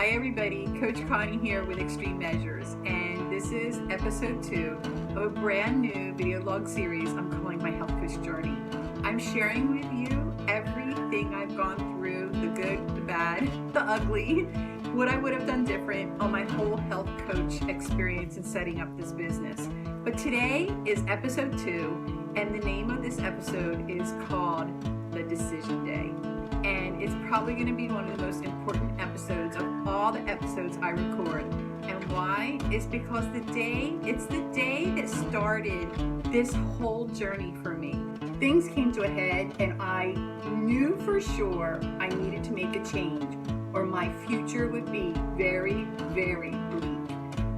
Hi everybody, Coach Connie here with Xtreme-Measures, and this is episode 2 of a brand new video log series I'm calling My Health Coach Journey. I'm sharing with you everything I've gone through, the good, the bad, the ugly, what I would have done different on my whole health coach experience in setting up this business. But today is episode 2, and the name of this episode is called The Decision Day. And it's probably going to be one of the most important episodes of all the episodes I record. And why? It's because it's the day that started this whole journey for me. Things came to a head and I knew for sure I needed to make a change or my future would be very, very bleak.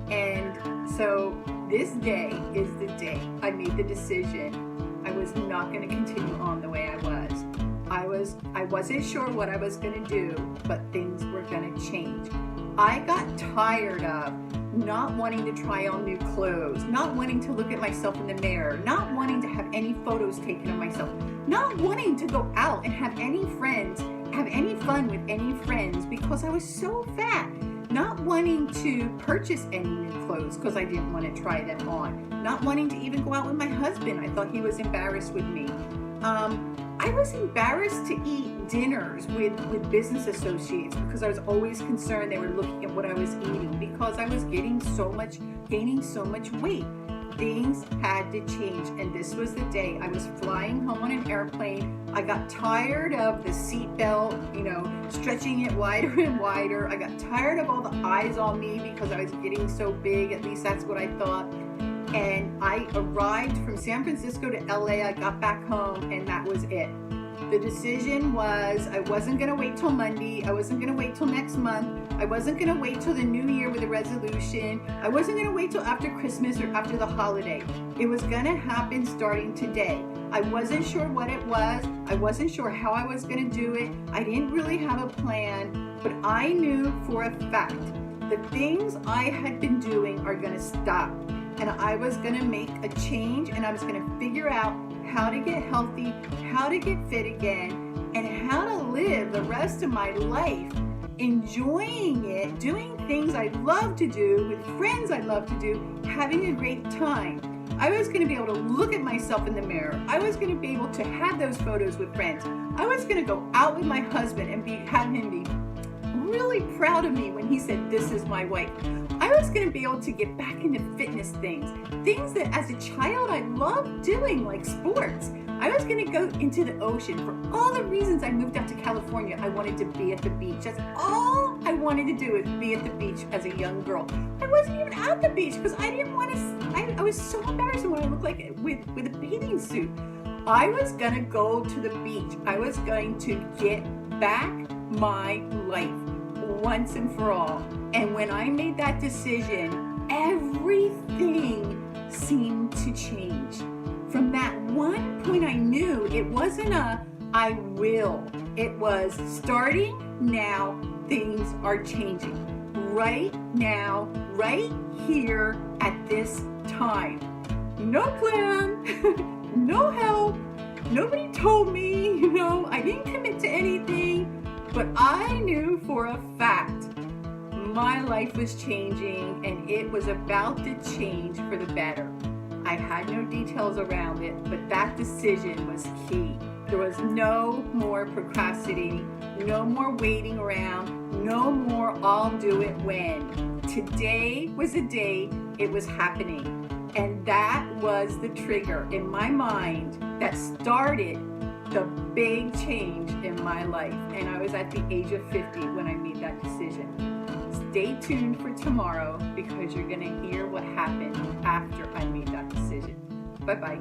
And so this day is the day I made the decision I was not going to continue on the way I was. I wasn't sure what I was going to do, but things were going to change. I got tired of not wanting to try on new clothes, not wanting to look at myself in the mirror, not wanting to have any photos taken of myself, not wanting to go out and have any friends, have any fun with any friends because I was so fat, not wanting to purchase any new clothes because I didn't want to try them on, not wanting to even go out with my husband. I thought he was embarrassed with me. I was embarrassed to eat dinners with business associates because I was always concerned they were looking at what I was eating because I was gaining so much weight. Things had to change, and this was the day. I was flying home on an airplane. I got tired of the seat belt, stretching it wider and wider. I got tired of all the eyes on me because I was getting so big, at least that's what I thought. And I arrived from San Francisco to LA. I got back home and that was it. The decision was I wasn't going to wait till Monday. I wasn't going to wait till next month. I wasn't going to wait till the new year with a resolution. I wasn't going to wait till after Christmas or after the holiday. It was going to happen starting today. I wasn't sure what it was. I wasn't sure how I was going to do it. I didn't really have a plan, but I knew for a fact the things I had been doing are going to stop. And I was going to make a change, and I was going to figure out how to get healthy, how to get fit again, and how to live the rest of my life enjoying it, doing things I love to do, with friends I love to do, having a great time. I was going to be able to look at myself in the mirror. I was going to be able to have those photos with friends. I was going to go out with my husband and have him be really proud of me when he said, "This is my wife." I was going to be able to get back into fitness things that as a child I loved doing, like sports. I was going to go into the ocean. For all the reasons I moved out to California, I wanted to be at the beach. That's all I wanted to do, is be at the beach as a young girl. I wasn't even at the beach because I didn't want to. I was so embarrassed when I looked like it with a bathing suit. I was going to go to the beach. I was going to get back my life once and for all. And when I made that decision, everything seemed to change. From that one point I knew it wasn't I will. It was starting now, things are changing. Right now, right here at this time. No plan, no help, nobody told me, I didn't commit to anything. But I knew for a fact my life was changing, and it was about to change for the better. I had no details around it, but that decision was key. There was no more procrastinating, no more waiting around, no more I'll do it when. Today was the day it was happening. And that was the trigger in my mind that started the big change in my life. And I was at the age of 50 when I made that decision. Stay tuned for tomorrow because you're going to hear what happened after I made that decision. Bye-bye.